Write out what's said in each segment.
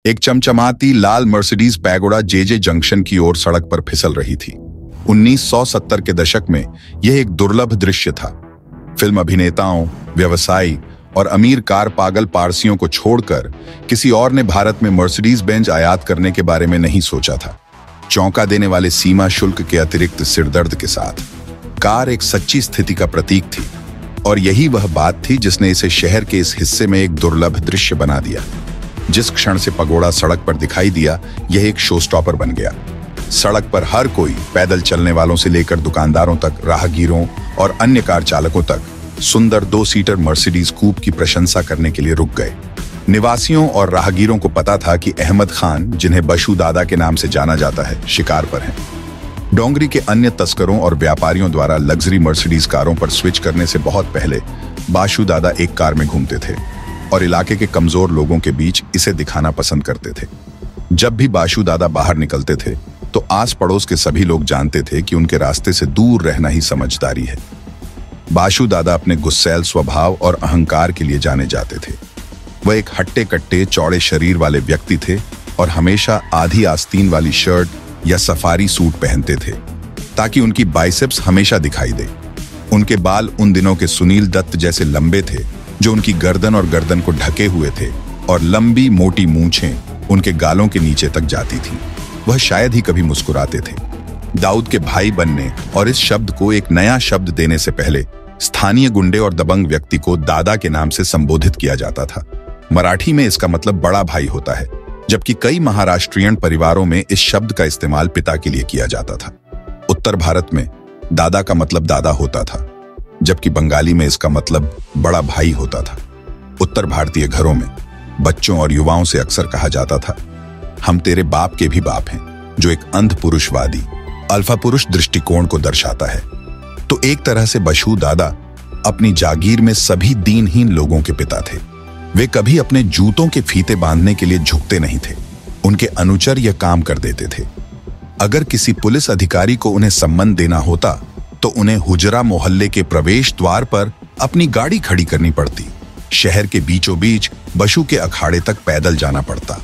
एक चमचमाती लाल Mercedes pagoda JJ junction की ओर सड़क पर फिसल रही थी। 1970 के दशक में यह एक दुर्लभ दृश्य था। फिल्म अभिनेताओं, व्यवसायी और अमीर कार पागल पारसियों को छोड़कर किसी और ने भारत में मर्सिडीज बेंज आयात करने के बारे में नहीं सोचा था। चौंका देने वाले सीमा शुल्क के अतिरिक्त सिरदर्द के साथ कार एक सच्ची स्थिति का प्रतीक थी, और यही वह बात थी जिसने इसे शहर के इस हिस्से में एक दुर्लभ दृश्य बना दिया। जिस क्षण से पगोड़ा सड़क पर दिखाई दिया, यह एक शो स्टॉपर बन गया। सड़क पर हर कोई, पैदल चलने वालों से लेकर दुकानदारों तक, राहगीरों और अन्य कार चालकों तक, सुंदर 2 सीटर मर्सिडीज कूप की प्रशंसा करने के लिए रुक गए। निवासियों और राहगीरों को पता था कि अहमद खान, जिन्हें बशू दादा के नाम से जाना जाता है, शिकार पर हैं। डोंगरी के अन्य तस्करों और व्यापारियों द्वारा लग्जरी मर्सिडीज कारों पर स्विच करने से बहुत पहले बाशू दादा एक कार में घूमते थे और इलाके के कमजोर लोगों के बीच इसे दिखाना पसंद करते थे। जब भी बाशू दादा बाहर निकलते थे तो आस पड़ोस के सभी लोग जानते थे कि उनके रास्ते से दूर रहना ही समझदारी है। बाशू दादा अपने गुस्सैल स्वभाव और अहंकार के लिए जाने जाते थे। वह एक हट्टे कट्टे चौड़े शरीर वाले व्यक्ति थे और हमेशा आधी आस्तीन वाली शर्ट या सफारी सूट पहनते थे ताकि उनकी बाइसेप्स हमेशा दिखाई दे। उनके बाल उन दिनों के सुनील दत्त जैसे लंबे थे, जो उनकी गर्दन और गर्दन को ढके हुए थे, और लंबी मोटी मूंछें उनके गालों के नीचे तक जाती थीं। वह शायद ही कभी मुस्कुराते थे। दाऊद के भाई बनने और इस शब्द को एक नया शब्द देने से पहले स्थानीय गुंडे और दबंग व्यक्ति को दादा के नाम से संबोधित किया जाता था। मराठी में इसका मतलब बड़ा भाई होता है, जबकि कई महाराष्ट्रियन परिवारों में इस शब्द का इस्तेमाल पिता के लिए किया जाता था। उत्तर भारत में दादा का मतलब दादा होता था, जबकि बंगाली में इसका मतलब बड़ा भाई होता था। उत्तर भारतीय घरों में बच्चों और युवाओं से अक्सर कहा जाता था, हम तेरे बाप के भी बाप हैं, जो एक अंध पुरुषवादी अल्फा पुरुष दृष्टिकोण को दर्शाता है। तो एक तरह से बशू दादा अपनी जागीर में सभी दीनहीन लोगों के पिता थे। वे कभी अपने जूतों के फीते बांधने के लिए झुकते नहीं थे। उनके अनुचर यह काम कर देते थे। अगर किसी पुलिस अधिकारी को उन्हें सम्मान देना होता तो उन्हें हुजरा मोहल्ले के प्रवेश द्वार पर अपनी गाड़ी खड़ी करनी पड़ती। शहर के बीचों बीच बशू के अखाड़े तक पैदल जाना पड़ता।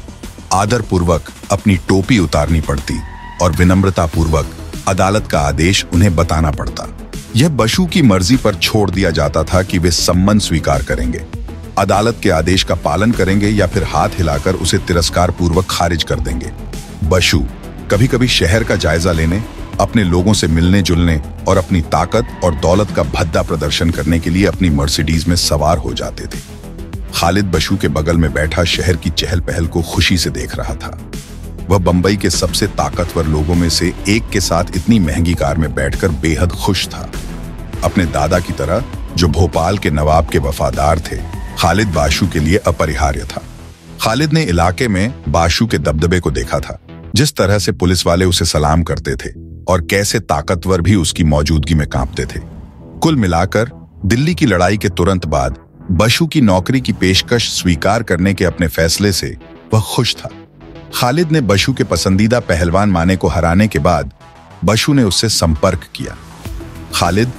आदर पूर्वक अपनी टोपी उतारनी पड़ती और विनम्रता पूर्वक अदालत का आदेश उन्हें बताना पड़ता। यह बशू की मर्जी पर छोड़ दिया जाता था कि वे सम्मान स्वीकार करेंगे, अदालत के आदेश का पालन करेंगे या फिर हाथ हिलाकर उसे तिरस्कार पूर्वक खारिज कर देंगे। बशू कभी कभी शहर का जायजा लेने, अपने लोगों से मिलने जुलने और अपनी ताकत और दौलत का भद्दा प्रदर्शन करने के लिए अपनी मर्सिडीज में सवार हो जाते थे। खालिद बशू के बगल में बैठा शहर की चहल पहल को खुशी से देख रहा था। वह बंबई के सबसे ताकतवर लोगों में से एक के साथ इतनी महंगी कार में बैठकर बेहद खुश था। अपने दादा की तरह, जो भोपाल के नवाब के वफादार थे, खालिद बाशू के लिए अपरिहार्य था। खालिद ने इलाके में बाशू के दबदबे को देखा था, जिस तरह से पुलिस वाले उसे सलाम करते थे और कैसे ताकतवर भी उसकी मौजूदगी में कांपते थे। कुल मिलाकर दिल्ली की लड़ाई के तुरंत बाद बशू की नौकरी की पेशकश स्वीकार करने के अपने फैसले से वह खुश था। खालिद ने बशू के पसंदीदा पहलवान माने को हराने के बाद बशू ने उससे संपर्क किया। खालिद,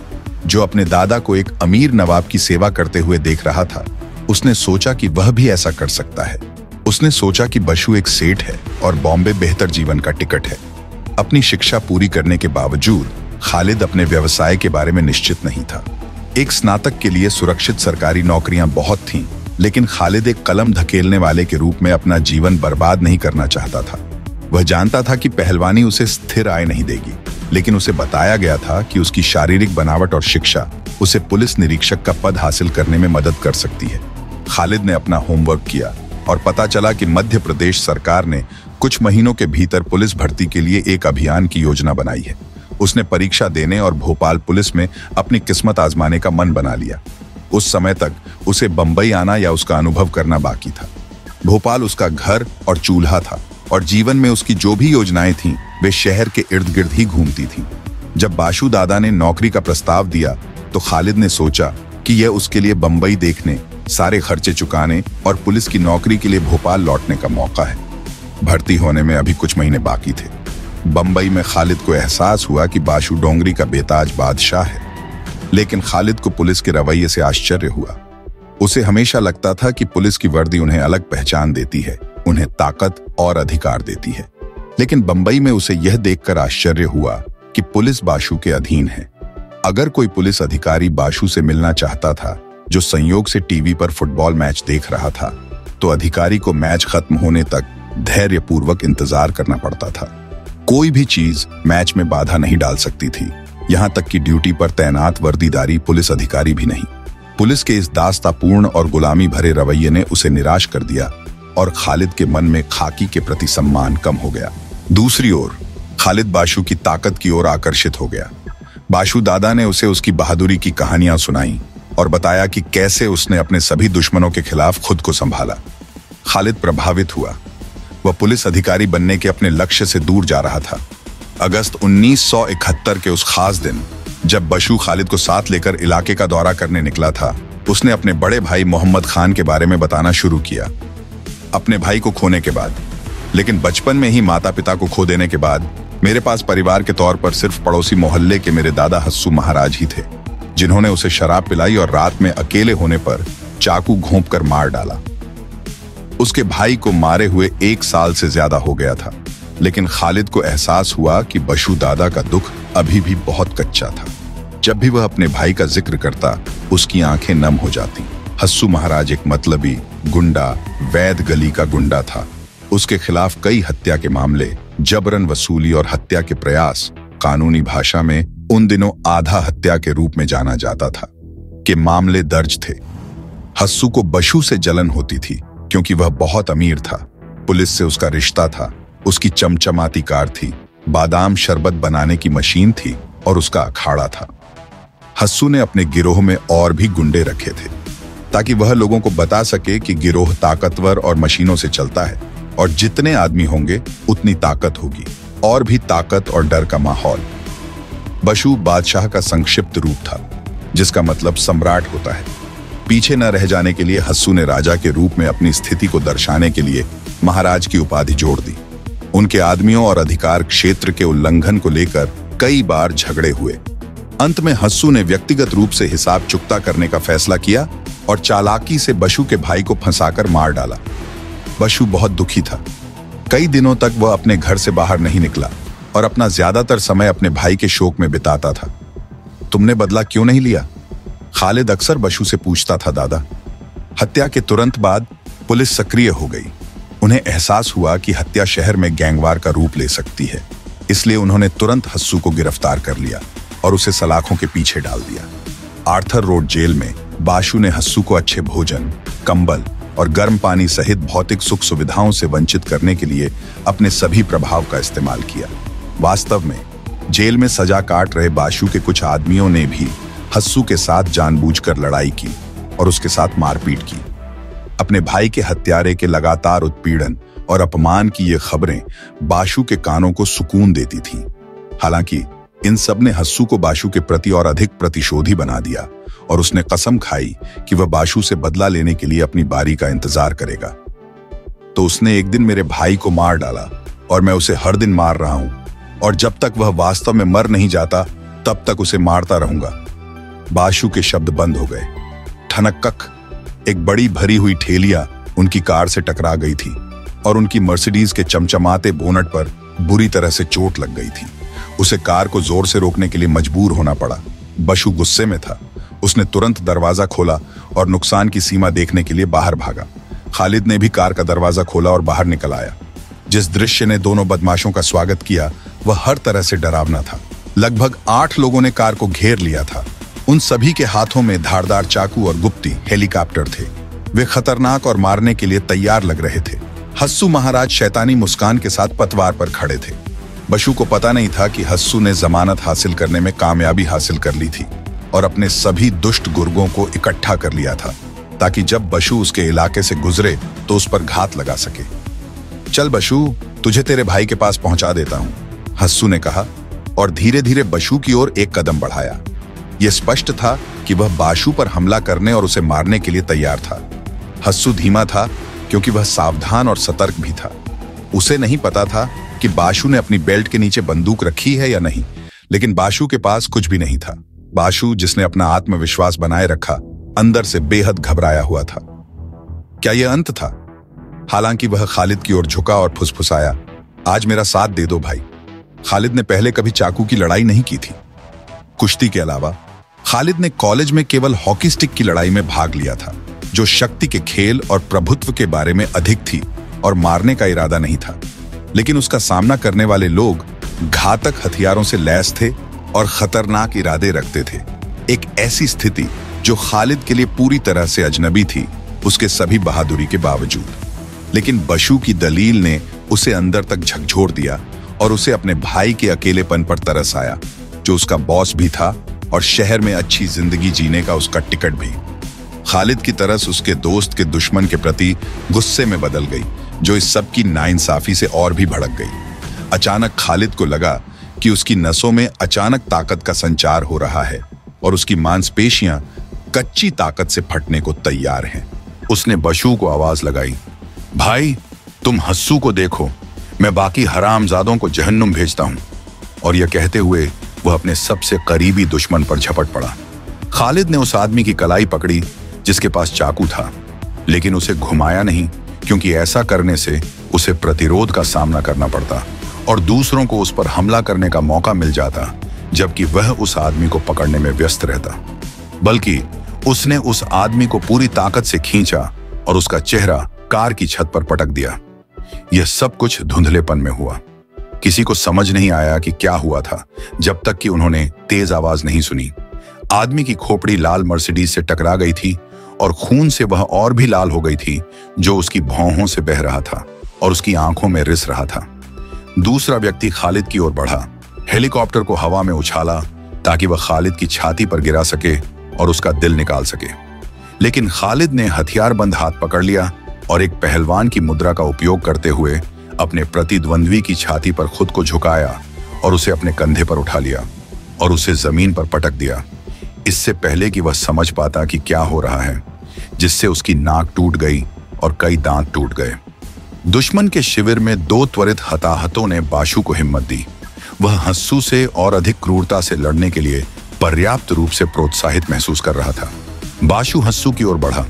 जो अपने दादा को एक अमीर नवाब की सेवा करते हुए देख रहा था, उसने सोचा कि वह भी ऐसा कर सकता है। उसने सोचा कि बशू एक सेठ है और बॉम्बे बेहतर जीवन का टिकट है। अपनी शिक्षा पूरी करने के बावजूद खालिद अपने व्यवसाय के बारे में निश्चित नहीं था। एक स्नातक के लिए सुरक्षित सरकारी नौकरियां बहुत थीं, लेकिन खालिद एक कलम धकेलने वाले के रूप में अपना जीवन बर्बाद नहीं करना चाहता था। वह जानता था कि पहलवानी उसे स्थिर आय नहीं देगी, लेकिन उसे बताया गया था कि उसकी शारीरिक बनावट और शिक्षा उसे पुलिस निरीक्षक का पद हासिल करने में मदद कर सकती है। खालिद ने अपना होमवर्क किया और पता चला कि मध्य प्रदेश सरकार ने कुछ महीनों के भीतर पुलिस भर्ती के लिए एक अभियान की योजना बनाई है। उसने परीक्षा देने और भोपाल पुलिस में अपनी किस्मत आजमाने का मन बना लिया। उस समय तक उसे बंबई आना या उसका अनुभव करना बाकी था। भोपाल उसका घर और चूल्हा था, और जीवन में उसकी जो भी योजनाएं थीं, वे शहर के इर्द गिर्द ही घूमती थीं। जब बाशू दादा ने नौकरी का प्रस्ताव दिया तो खालिद ने सोचा कि यह उसके लिए बंबई देखने, सारे खर्चे चुकाने और पुलिस की नौकरी के लिए भोपाल लौटने का मौका है। भर्ती होने में अभी कुछ महीने बाकी थे। बंबई में खालिद को एहसास हुआ कि बाशू डोंगरी का बेताज बादशाह है, लेकिन खालिद को पुलिस के रवैये से आश्चर्य हुआ। उसे हमेशा लगता था कि पुलिस की वर्दी उन्हें अलग पहचान देती है, उन्हें ताकत और अधिकार देती है। लेकिन बंबई में उसे यह देखकर आश्चर्य हुआ कि पुलिस बाशु के अधीन है। अगर कोई पुलिस अधिकारी बाशु से मिलना चाहता था, जो संयोग से टीवी पर फुटबॉल मैच देख रहा था, तो अधिकारी को मैच खत्म होने तक धैर्यपूर्वक इंतजार करना पड़ता था। कोई भी चीज मैच में बाधा नहीं डाल सकती थी, यहां तक कि ड्यूटी पर तैनात वर्दीधारी पुलिस अधिकारी भी नहीं। पुलिस के इस दासतापूर्ण और गुलामी भरे रवैये ने उसे निराश कर दिया और खालिद के मन में खाकी के प्रति सम्मान कम हो गया। दूसरी ओर खालिद बाशु की ताकत की ओर आकर्षित हो गया। बाशु दादा ने उसे उसकी बहादुरी की कहानियां सुनाई और बताया कि कैसे उसने अपने सभी दुश्मनों के खिलाफ खुद को संभाला। खालिद प्रभावित हुआ। वह पुलिस अधिकारी बनने के अपने लक्ष्य से दूर जा रहा था। अगस्त 1971 के उस खास दिन जब बशु खालिद को साथ लेकर इलाके का दौरा करने निकला था, उसने अपने बड़े भाई मोहम्मद खान के बारे में बताना शुरू किया। अपने भाई को खोने के बाद, लेकिन बचपन में ही माता पिता को खो देने के बाद, मेरे पास परिवार के तौर पर सिर्फ पड़ोसी मोहल्ले के मेरे दादा हस्सू महाराज ही थे, जिन्होंने उसे शराब पिलाई और रात में अकेले होने पर चाकू घोंपकर मार डाला। उसके भाई को मारे हुए 1 साल से ज्यादा हो गया था, लेकिन खालिद को एहसास हुआ कि बशु दादा का दुख अभी भी बहुत कच्चा था। जब भी वह अपने भाई का जिक्र करता, उसकी आंखें नम हो जाती। हस्सू महाराज एक मतलबी, गुंडा, वैद गली का गुंडा था। उसके खिलाफ कई हत्या के मामले, जबरन वसूली और हत्या के प्रयास, कानूनी भाषा में उन दिनों आधा हत्या के रूप में जाना जाता था, के मामले दर्ज थे। हस्सू को बशु से जलन होती थी क्योंकि वह बहुत अमीर था। पुलिस से उसका रिश्ता था, उसकी चमचमाती कार थी, बादाम शरबत बनाने की मशीन थी और उसका अखाड़ा था। हस्सू ने अपने गिरोह में और भी गुंडे रखे थे ताकि वह लोगों को बता सके कि गिरोह ताकतवर और मशीनों से चलता है और जितने आदमी होंगे उतनी ताकत होगी, और भी ताकत और डर का माहौल। बशु बादशाह का संक्षिप्त रूप था, जिसका मतलब सम्राट होता है। पीछे न रह जाने के लिए हस्सू ने राजा के रूप में अपनी स्थिति को दर्शाने के लिए महाराज की उपाधि जोड़ दी। उनके आदमियों और अधिकार क्षेत्र के उल्लंघन को लेकर कई बार झगड़े हुए। अंत में हस्सू ने व्यक्तिगत रूप से हिसाब चुकता करने का फैसला किया और चालाकी से बशु के भाई को फंसाकर मार डाला। बशु बहुत दुखी था। कई दिनों तक वह अपने घर से बाहर नहीं निकला और अपना ज्यादातर समय अपने भाई के शोक में बिताता था। तुमने बदला क्यों नहीं लिया? खालिद अक्सर बशु से पूछता था। दादा, हत्या के तुरंत बाद पुलिस सक्रिय हो गई। उन्हें एहसास हुआ कि हत्या शहर में गैंगवार का रूप ले सकती है, इसलिए उन्होंने तुरंत हस्सू को गिरफ्तार कर लिया और उसे सलाखों के पीछे डाल दिया। आर्थर रोड जेल में बाशु ने हस्सू को अच्छे भोजन, कंबल और गर्म पानी सहित भौतिक सुख सुविधाओं से वंचित करने के लिए अपने सभी प्रभाव का इस्तेमाल किया। वास्तव में जेल में सजा काट रहे बाशु के कुछ आदमियों ने भी हस्सू के साथ जानबूझकर लड़ाई की और उसके साथ मारपीट की। अपने भाई के हत्यारे के लगातार उत्पीड़न और अपमान की ये खबरें बाशु के कानों को सुकून देती थीं। हालांकि इन सब ने हस्सू को बाशु के प्रति और अधिक प्रतिशोधी बना दिया और उसने कसम खाई कि वह बाशु से बदला लेने के लिए अपनी बारी का इंतजार करेगा। तो उसने एक दिन मेरे भाई को मार डाला और मैं उसे हर दिन मार रहा हूं, और जब तक वह वास्तव में मर नहीं जाता तब तक उसे मारता रहूंगा। बाशु के शब्द बंद हो गए। ठनक, एक बड़ी भरी हुई ठेलिया उनकी कार से टकरा गई थी और उनकी मर्सिडीज के चमचमाते बोनट पर बुरी तरह से चोट लग गई थी। उसे कार को जोर से रोकने के लिए मजबूर होना पड़ा। बशु गुस्से में था। उसने तुरंत दरवाजा खोला और नुकसान की सीमा देखने के लिए बाहर भागा। खालिद ने भी कार का दरवाजा खोला और बाहर निकल आया। जिस दृश्य ने दोनों बदमाशों का स्वागत किया वह हर तरह से डरावना था। लगभग 8 लोगों ने कार को घेर लिया था। उन सभी के हाथों में धारदार चाकू और गुप्ती हेलीकॉप्टर थे। वे खतरनाक और मारने के लिए तैयार लग रहे थे। हस्सू महाराज शैतानी मुस्कान के साथ पतवार पर खड़े थे। बशु को पता नहीं था कि हस्सू ने जमानत हासिल करने में कामयाबी हासिल कर ली थी और अपने सभी दुष्ट गुर्गों को इकट्ठा कर लिया था ताकि जब बशु उसके इलाके से गुजरे तो उस पर घात लगा सके। चल बशु, तुझे तेरे भाई के पास पहुंचा देता हूं, हस्सू ने कहा और धीरे धीरे बशु की ओर एक कदम बढ़ाया। यह स्पष्ट था कि वह बाशु पर हमला करने और उसे मारने के लिए तैयार था। हस्सू धीमा था क्योंकि वह सावधान और सतर्क भी था। उसे नहीं पता था कि बाशु ने अपनी बेल्ट के नीचे बंदूक रखी है या नहीं, लेकिन बाशु के पास कुछ भी नहीं था। बाशु, जिसने अपना आत्मविश्वास बनाए रखा, अंदर से बेहद घबराया हुआ था। क्या यह अंत था? हालांकि वह खालिद की ओर झुका और फुसफुसाया, आज मेरा साथ दे दो भाई। खालिद ने पहले कभी चाकू की लड़ाई नहीं की थी। कुश्ती के अलावा खालिद ने कॉलेज में केवल हॉकी स्टिक की लड़ाई में भाग लिया था, जो शक्ति के खेल और प्रभुत्व के बारे में अधिक थी और मारने का इरादा नहीं था। लेकिन उसका सामना करने वाले लोग घातक हथियारों से लैस थे और खतरनाक इरादे रखते थे। एक ऐसी स्थिति जो खालिद के लिए पूरी तरह से अजनबी थी, उसके सभी बहादुरी के बावजूद। लेकिन बशु की दलील ने उसे अंदर तक झकझोर दिया और उसे अपने भाई के अकेलेपन पर तरस आया, जो उसका बॉस भी था और शहर में अच्छी जिंदगी जीने का उसका टिकट भी। खालिद की तरस उसके दोस्त के दुश्मन के प्रति गुस्से में बदल गई, जो इस सब की नाइंसाफी से और भी भड़क गई। अचानक खालिद को लगा कि उसकी नसों में अचानक ताकत का संचार हो रहा है और उसकी मांसपेशियां कच्ची ताकत से फटने को तैयार हैं। उसने बशु को आवाज लगाई, भाई तुम हस्सू को देखो, मैं बाकी हरामजादों को जहन्नुम भेजता हूं। और यह कहते हुए वह अपने सबसे करीबी दुश्मन पर झपट पड़ा। खालिद ने उस आदमी की कलाई पकड़ी जिसके पास चाकू था, लेकिन उसे घुमाया नहीं, क्योंकि ऐसा करने से उसे प्रतिरोध का सामना करना पड़ता और दूसरों को उस पर हमला करने का मौका मिल जाता, जबकि वह उस आदमी को पकड़ने में व्यस्त रहता। बल्कि उसने उस आदमी को पूरी ताकत से खींचा और उसका चेहरा कार की छत पर पटक दिया। यह सब कुछ धुंधलेपन में हुआ। किसी को समझ नहीं आया कि क्या हुआ था, जब तक कि उन्होंने तेज आवाज नहीं सुनी। आदमी की खोपड़ी लाल मर्सिडीज से टकरा गई थी और खून से वह और भी लाल हो गई थी, जो उसकी भौहों से बह रहा था और उसकी आंखों में रिस रहा था। दूसरा व्यक्ति खालिद की ओर बढ़ा, हेलीकॉप्टर को हवा में उछाला ताकि वह खालिद की छाती पर गिरा सके और उसका दिल निकाल सके। लेकिन खालिद ने हथियारबंद हाथ पकड़ लिया और एक पहलवान की मुद्रा का उपयोग करते हुए अपने प्रतिद्वंद्वी की छाती पर खुद को झुकाया और उसे अपने कंधे पर उठा लिया और उसे जमीन पर पटक दिया, इससे पहले कि वह समझ पाता कि क्या हो रहा है, जिससे उसकी नाक टूट गई और कई दांत टूट गए। दुश्मन के शिविर में दो त्वरित हताहतों ने बाशु को हिम्मत दी। वह हस्सू से और अधिक क्रूरता से लड़ने के लिए पर्याप्त रूप से प्रोत्साहित महसूस कर रहा था। बाशु हस्सू की ओर बढ़ा।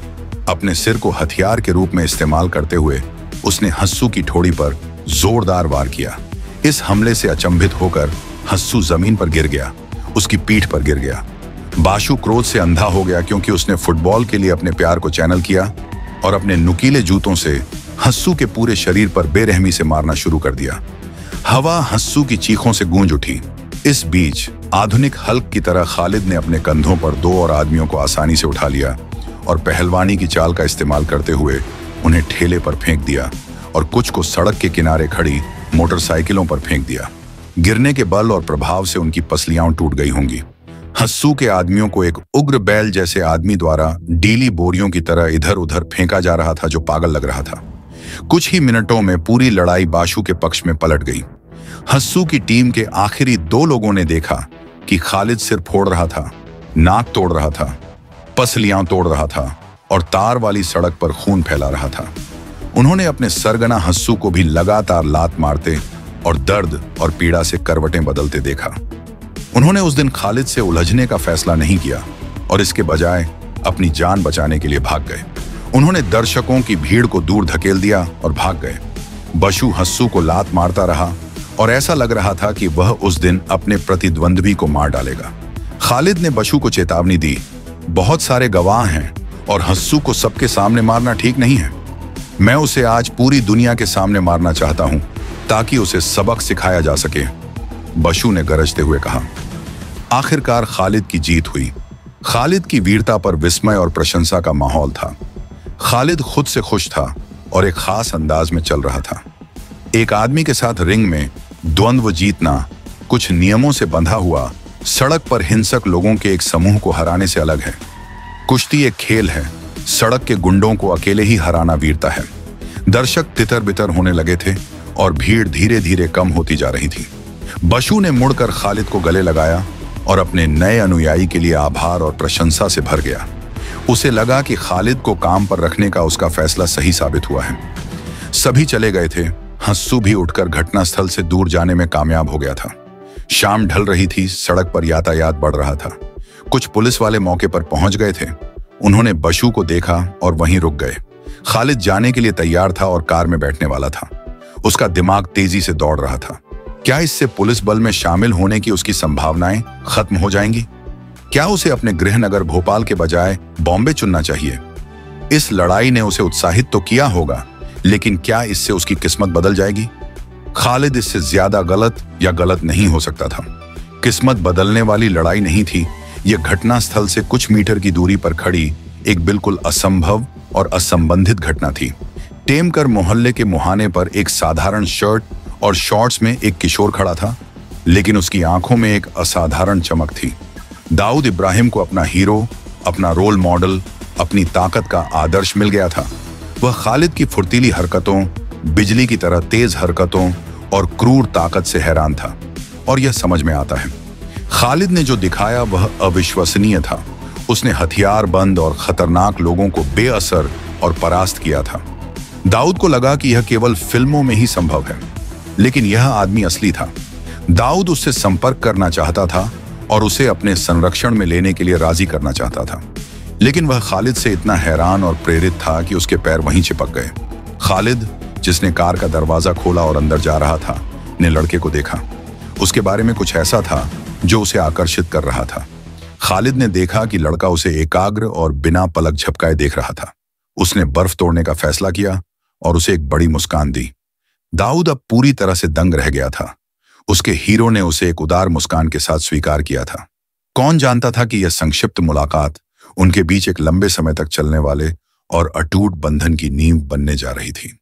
अपने सिर को हथियार के रूप में इस्तेमाल करते हुए उसने हस्सू की ठोड़ी पर जोरदार वार किया। इस हमले से अचंभित होकर हस्सू जमीन पर गिर गया, उसकी पीठ पर गिर गया। बाशु क्रोध से अंधा हो गया, क्योंकि उसने फुटबॉल के लिए अपने प्यार को चैनल किया और अपने नुकीले जूतों से हस्सू के पूरे शरीर पर बेरहमी से मारना शुरू कर दिया। हवा हस्सू की चीखों से गूंज उठी। इस बीच आधुनिक हल्क की तरह खालिद ने अपने कंधों पर दो और आदमियों को आसानी से उठा लिया और पहलवानी की चाल का इस्तेमाल करते हुए उन्हें ठेले पर फेंक दिया और कुछ को सड़क के किनारे खड़ी मोटरसाइकिलों पर फेंक दिया। गिरने के बल और प्रभाव से उनकी पसलियां टूट गई होंगी। हस्सू के आदमियों को एक उग्र बैल जैसे आदमी द्वारा डीली बोरियों की तरह इधर उधर फेंका जा रहा था, जो पागल लग रहा था। कुछ ही मिनटों में पूरी लड़ाई बाशु के पक्ष में पलट गई। हस्सू की टीम के आखिरी दो लोगों ने देखा कि खालिद सिर फोड़ रहा था, नाक तोड़ रहा था, पसलियां तोड़ रहा था और तार वाली सड़क पर खून फैला रहा था। उन्होंने अपने सरगना हस्सू को भी लगातार लात मारते और दर्द और पीड़ा से करवटें बदलते देखा। उन्होंने उस दिन खालिद से उलझने का फैसला नहीं किया और इसके बजाय अपनी जान बचाने के लिए भाग गए। उन्होंने दर्शकों की भीड़ को दूर धकेल दिया और भाग गए। बशु हस्सू को लात मारता रहा और ऐसा लग रहा था कि वह उस दिन अपने प्रतिद्वंद्वी को मार डालेगा। खालिद ने बशु को चेतावनी दी, बहुत सारे गवाह हैं और हस्सू को सबके सामने मारना ठीक नहीं है। मैं उसे आज पूरी दुनिया के सामने मारना चाहता हूं ताकि उसे सबक सिखाया जा सके, बशु ने गरजते हुए कहा। आखिरकार खालिद की जीत हुई। खालिद की वीरता पर विस्मय और प्रशंसा का माहौल था। खालिद खुद से खुश था और एक खास अंदाज में चल रहा था। एक आदमी के साथ रिंग में द्वंद्व जीतना कुछ नियमों से बंधा हुआ सड़क पर हिंसक लोगों के एक समूह को हराने से अलग है। कुश्ती एक खेल है, सड़क के गुंडों को अकेले ही हराना वीरता है। दर्शक तितर बितर होने लगे थे और भीड़ धीरे धीरे कम होती जा रही थी। बशु ने मुड़कर खालिद को गले लगाया और अपने नए अनुयायी के लिए आभार और प्रशंसा से भर गया। उसे लगा कि खालिद को काम पर रखने का उसका फैसला सही साबित हुआ है। सभी चले गए थे। हस्सू भी उठकर घटनास्थल से दूर जाने में कामयाब हो गया था। शाम ढल रही थी, सड़क पर यातायात बढ़ रहा था। कुछ पुलिस वाले मौके पर पहुंच गए थे। उन्होंने बशु को देखा और वहीं रुक गए। खालिद जाने के लिए तैयार था और कार में बैठने वाला था। उसका दिमाग तेजी से दौड़ रहा था। क्या इससे पुलिस बल में शामिल होने की उसकी संभावनाएं खत्म हो जाएंगी? क्या उसे अपने गृहनगर भोपाल के बजाय बॉम्बे चुनना चाहिए? इस लड़ाई ने उसे उत्साहित तो किया होगा, लेकिन क्या इससे उसकी किस्मत बदल जाएगी? खालिद इससे ज्यादा गलत या गलत नहीं हो सकता था। किस्मत बदलने वाली लड़ाई नहीं थी। यह घटनास्थल से कुछ मीटर की दूरी पर खड़ी एक बिल्कुल असंभव और असंबंधित घटना थी। टेमकर मोहल्ले के मुहाने पर एक साधारण शर्ट और शॉर्ट्स में एक किशोर खड़ा था, लेकिन उसकी आंखों में एक असाधारण चमक थी। दाऊद इब्राहिम को अपना हीरो, अपना रोल मॉडल, अपनी ताकत का आदर्श मिल गया था। वह खालिद की फुर्तीली हरकतों, बिजली की तरह तेज हरकतों और क्रूर ताकत से हैरान था। और यह समझ में आता है, खालिद ने जो दिखाया वह अविश्वसनीय था। उसने हथियारबंद और खतरनाक लोगों को बेअसर और परास्त किया था। दाऊद को लगा कि यह केवल फिल्मों में ही संभव है, लेकिन यह आदमी असली था। दाऊद उससे संपर्क करना चाहता था और उसे अपने संरक्षण में लेने के लिए राजी करना चाहता था, लेकिन वह खालिद से इतना हैरान और प्रेरित था कि उसके पैर वहीं चिपक गए। खालिद, जिसने कार का दरवाजा खोला और अंदर जा रहा था, ने लड़के को देखा। उसके बारे में कुछ ऐसा था जो उसे आकर्षित कर रहा था। खालिद ने देखा कि लड़का उसे एकाग्र और बिना पलक झपकाए देख रहा था। उसने बर्फ तोड़ने का फैसला किया और उसे एक बड़ी मुस्कान दी। दाऊद अब पूरी तरह से दंग रह गया था। उसके हीरो ने उसे एक उदार मुस्कान के साथ स्वीकार किया था। कौन जानता था कि यह संक्षिप्त मुलाकात उनके बीच एक लंबे समय तक चलने वाले और अटूट बंधन की नींव बनने जा रही थी।